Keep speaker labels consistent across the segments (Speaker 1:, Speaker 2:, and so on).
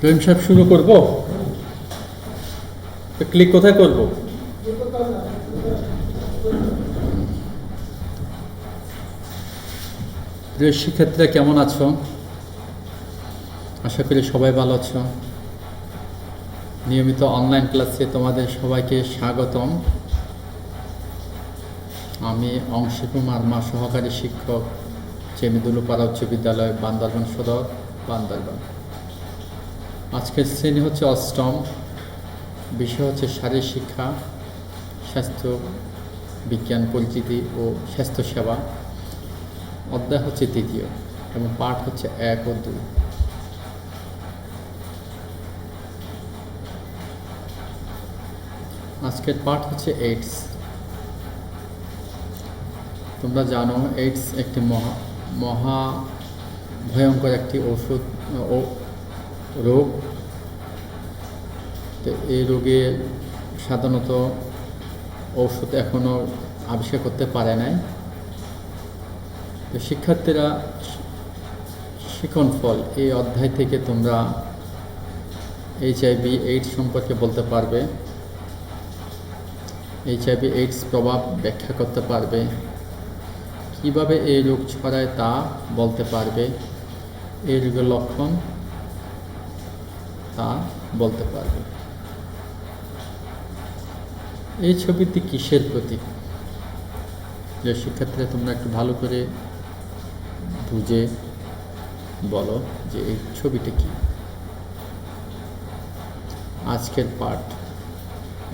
Speaker 1: রহিম সাহেব শুরু করবো, ক্লিক কোথায় করব? প্রিয় শিক্ষার্থীরা কেমন আছো? আশা করি সবাই ভালো আছো। নিয়মিত অনলাইন ক্লাসে তোমাদের সবাইকে স্বাগতম। আমি অংশীকুমার মা, সহকারী শিক্ষক, চেমিদুলুপাড়া উচ্চ বিদ্যালয়, বান্দরবান সদর, বান্দরবান। আজকের শ্রেণী হচ্ছে অষ্টম। বিষয় হচ্ছে শারীরিক শিক্ষা, স্বাস্থ্য বিজ্ঞান, পরিচিতি ও স্বাস্থ্যসেবা। অধ্যায় হচ্ছে তৃতীয় এবং পাঠ হচ্ছে 1 ও 2। আজকের পাঠ হচ্ছে এইডস। তোমরা জানো এইডস একটি মহা ভয়ঙ্কর একটি রোগ। তো এই রোগের সাধারণত ঔষধ এখনও আবিষ্কার করতে পারে নাই। তো শিক্ষার্থীরা শিখন ফল এই অধ্যায় থেকে তোমরা HIV এইডস সম্পর্কে বলতে পারবে, HIV এইডস প্রভাব ব্যাখ্যা করতে পারবে, কিভাবে এই রোগ ছড়ায় তা বলতে পারবে, এই রোগের লক্ষণ তা বলতে পারবে। এই ছবিটি কিসের প্রতীক? যে শিক্ষার্থীরা তোমরা একটু ভালো করে বুঝে বলো যে এই ছবিটা কি। আজকের পাঠ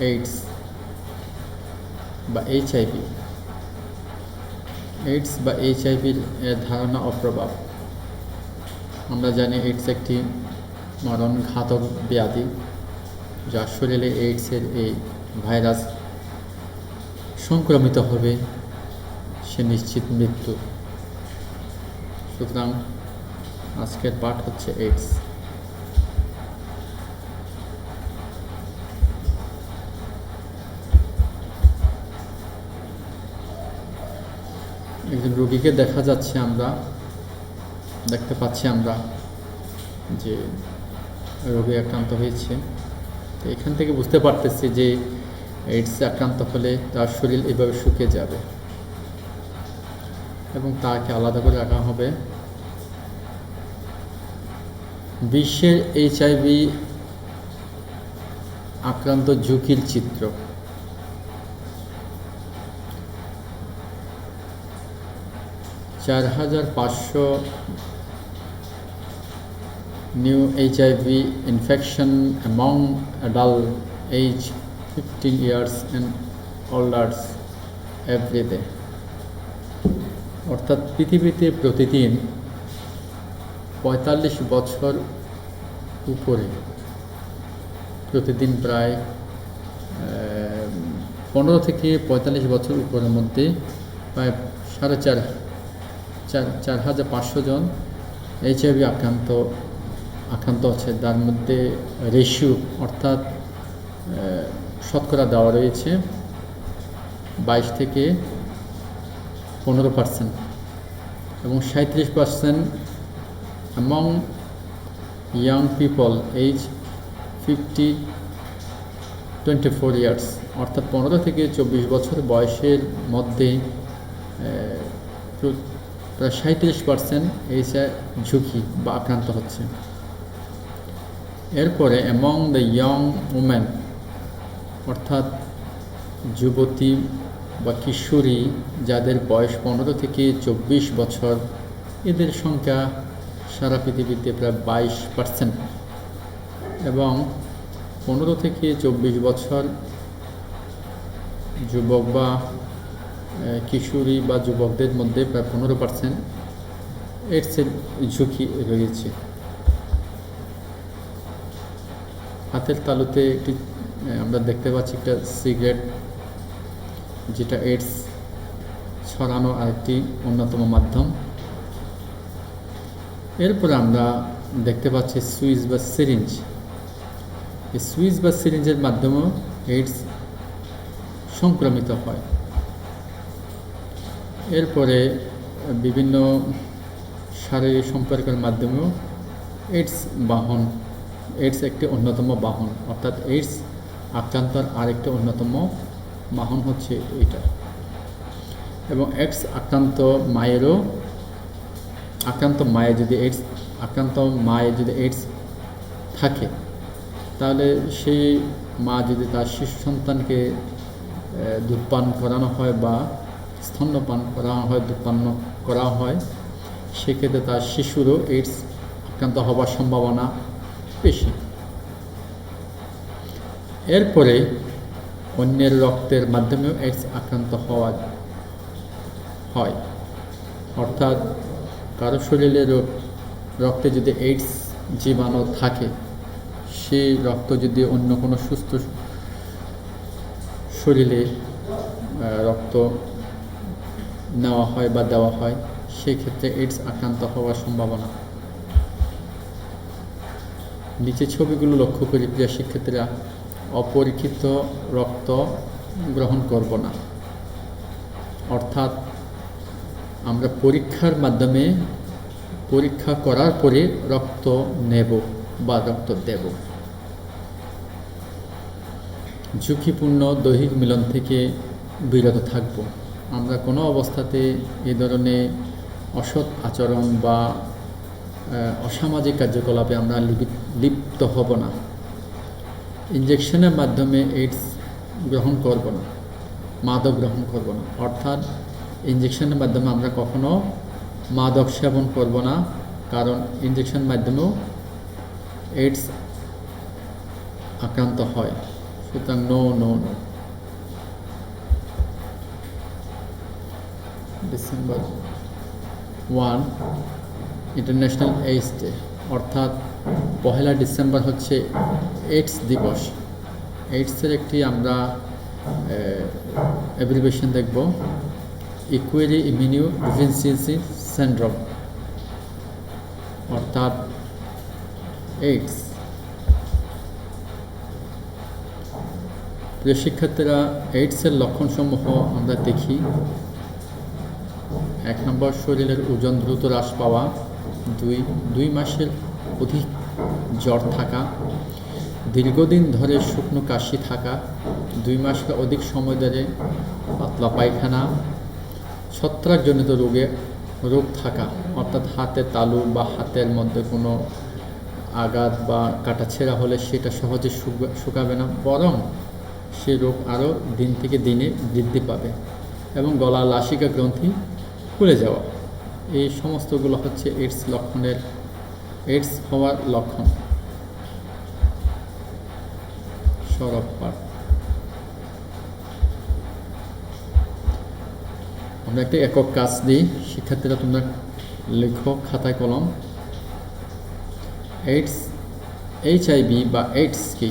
Speaker 1: এইডস বা HIV। এইডস বা HIVর ধারণা ও প্রভাব। আমরা জানি এইডস একটি মরণ ঘাতক ব্যাধি, যা শরীরে এইডসের এই ভাইরাস সংক্রমিত হবে সে নিশ্চিত মৃত্যু। সুতরাং আজকের পাঠ হচ্ছে এইডস। একজন রোগীকে দেখতে পাচ্ছি আমরা যে রোগে আক্রান্ত হয়েছে। তো এখান থেকে বুঝতে পারতেছি যে এইডসে আক্রান্ত হলে তার শরীর এভাবে শুকিয়ে যাবে এবং তাকে আলাদা করে রাখা হবে। বিশ্বের HIV আক্রান্ত ঝুঁকির চিত্র। $4,500 new HIV infection among adult age 15 years and older every day। অর্থাৎ পৃথিবীতে প্রতিদিন 45 বছর উপরে প্রতিদিন প্রায় 15 থেকে 45 বছর উপরের মধ্যে প্রায় 4,500 জন HIV আক্রান্ত হচ্ছে। তার মধ্যে রেশিও অর্থাৎ শতকরা দেওয়া রয়েছে 22 থেকে 15% এবং 37% among young people age 50-24 years। অর্থাৎ 15 থেকে 24 বছর বয়সের মধ্যে প্রায় 37% এইচআই ঝুঁকি বা আক্রান্ত হচ্ছে। এরপরে অ্যামং দ্য ইয়ং উমেন অর্থাৎ যুবতী বা কিশোরী যাদের বয়স 15 থেকে 24 বছর, এদের সংখ্যা সারা পৃথিবীতে প্রায় 22% এবং 15 থেকে 24 বছর যুবক বা কিশোরী বা যুবকদের মধ্যে প্রায় 15% এইডসের ঝুঁকি রয়েছে। হাতের তালুতে একটি আমরা দেখতে পাচ্ছি একটা সিগারেট, যেটা এইডস ছড়ানো আরেকটি অন্যতম মাধ্যম। এরপরে আমরা দেখতে পাচ্ছি সুইচ বা সিরিঞ্জ। এই সুইচ বা সিরিঞ্জের মাধ্যমেও এইডস সংক্রমিত হয়। এরপরে বিভিন্ন শারীরিক সম্পর্কের মাধ্যমেও এইডস একটি অন্যতম বাহন, অর্থাৎ এইডস আক্রান্তর আরেকটি অন্যতম বাহন হচ্ছে এইটা। এবং আক্রান্ত মায়ের যদি এইডস থাকে, তাহলে সেই মা যদি তার শিশু সন্তানকে দুধ পান করানো হয় বা স্তন্যপান করানো হয়, দুধপান করা হয়, সেক্ষেত্রে তার শিশুরও এইডস আক্রান্ত হওয়ার সম্ভাবনা বেশি। এরপরে অন্যের রক্তের মাধ্যমেও এইডস আক্রান্ত হয়, অর্থাৎ কারো শরীরে রক্তে যদি এইডস জীবাণু থাকে, সেই রক্ত যদি অন্য কোনো সুস্থ শরীরে রক্ত নেওয়া হয় বা দেওয়া হয়, সেক্ষেত্রে এইডস আক্রান্ত হওয়ার সম্ভাবনা। নিচে ছবিগুলো লক্ষ্য করি প্রিয় শিক্ষার্থীরা, অপরীক্ষিত রক্ত গ্রহণ করব না, অর্থাৎ আমরা পরীক্ষা করার পরে রক্ত নেব বা রক্ত দেব। ঝুঁকিপূর্ণ দৈহিক মিলন থেকে বিরত থাকব। আমরা কোনো অবস্থাতে এ ধরনের অসৎ আচরণ বা অসামাজিক কার্যকলাপে আমরা লিপ্ত হব না। ইনজেকশনের মাধ্যমে এইডস গ্রহণ করব না, মাদক গ্রহণ করব না, অর্থাৎ ইনজেকশনের মাধ্যমে আমরা কখনো মাদক সেবন করব না, কারণ ইনজেকশনের মাধ্যমেও এইডস আক্রান্ত হয়। সুতরাং no. December 1 international AIDS day, অর্থাৎ 1 ডিসেম্বর হচ্ছে এইডস দিবস। এইডসের একটি আমরা অ্যাব্রিভিয়েশন দেখব, ইকুয়ারি ইমিউনোডেফিসিয়েন্সি সিনড্রোম, অর্থাৎ এইডস। প্রিয় শিক্ষার্থীরা, এইডসের লক্ষণসমূহ আমরা দেখি। 1 নম্বর, শরীরের ওজন দ্রুত হ্রাস পাওয়া। 2 মাসের অধিক জ্বর থাকা। দীর্ঘদিন ধরে শুকনো কাশি থাকা। 2 মাসের অধিক সময় ধরে পাতলা পায়খানা। ছত্রাকজনিত রোগ থাকা, অর্থাৎ হাতে তালু বা হাতের মধ্যে কোনো আঘাত বা কাটাছেঁড়া হলে সেটা সহজে শুকাবে না, বরং সে রোগ আরও দিন থেকে দিনে বৃদ্ধি পাবে। এবং গলা লাসিকা গ্রন্থি খুলে যাওয়া, এই সমস্তগুলো হচ্ছে এইডস হওয়ার লক্ষণ। সরব পাঠ। আমরা একটা একক কাজ দিই, শিক্ষার্থীরা তোমরা লেখো খাতায় কলম। HIV বা এইডস কি?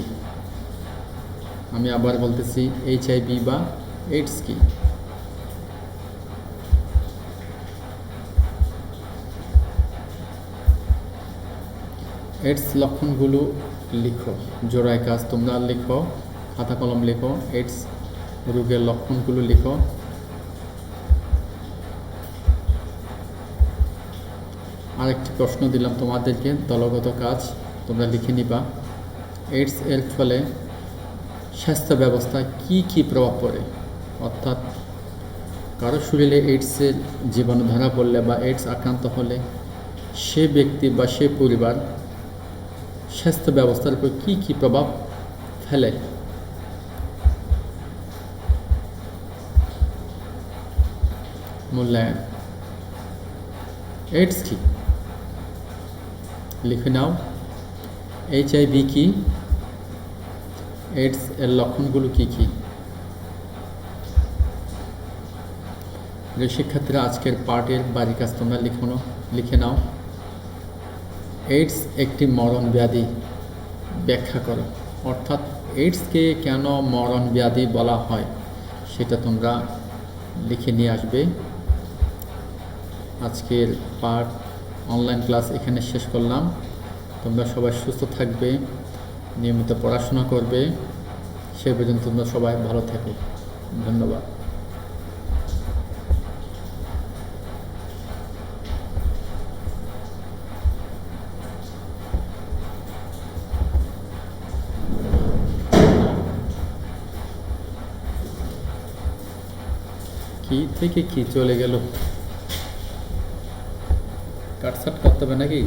Speaker 1: আমি আবার বলতেছি, HIV বা এইডস কি? এইডস লক্ষণগুলো লিখো, জোড়ায় কাজ তোমরা লিখো, খাতা কলম লিখো, এইডস রোগের লক্ষণগুলো লিখো। আরেকটি প্রশ্ন দিলাম তোমাদেরকে, দলগত কাজ, তোমরা লিখে নিবা। এইডস এর ফলে স্বাস্থ্য ব্যবস্থায় কি প্রভাব পড়ে, অর্থাৎ কারো শরীরে এইডসের জীবাণু ধরা পড়লে বা এইডস আক্রান্ত হলে সে ব্যক্তি বা সে পরিবার স্বাস্থ্য ব্যবস্থার উপর কি প্রভাব ফেলে। মূল্যায়ন। এইডস কি? লিখে নাও। HIV কি? এইডস এর লক্ষণগুলো কি? শিক্ষার্থীরা, আজকের পাঠের বাড়ির কাজ তোমরা লিখে নাও। এইডস একটি মরণ ব্যাধি, ব্যাখ্যা করো, অর্থাৎ এইডসকে কেন মরণ ব্যাধি বলা হয় সেটা তোমরা লিখে নিয়ে আসবে। আজকের পাঠ অনলাইন ক্লাস এখানে শেষ করলাম। তোমরা সবাই সুস্থ থাকবে, নিয়মিত পড়াশোনা করবে। সে পর্যন্ত তোমরা সবাই ভালো থেকো। ধন্যবাদ। কি থেকে কি চলে গেল, কাটসাট করতে হবে নাকি?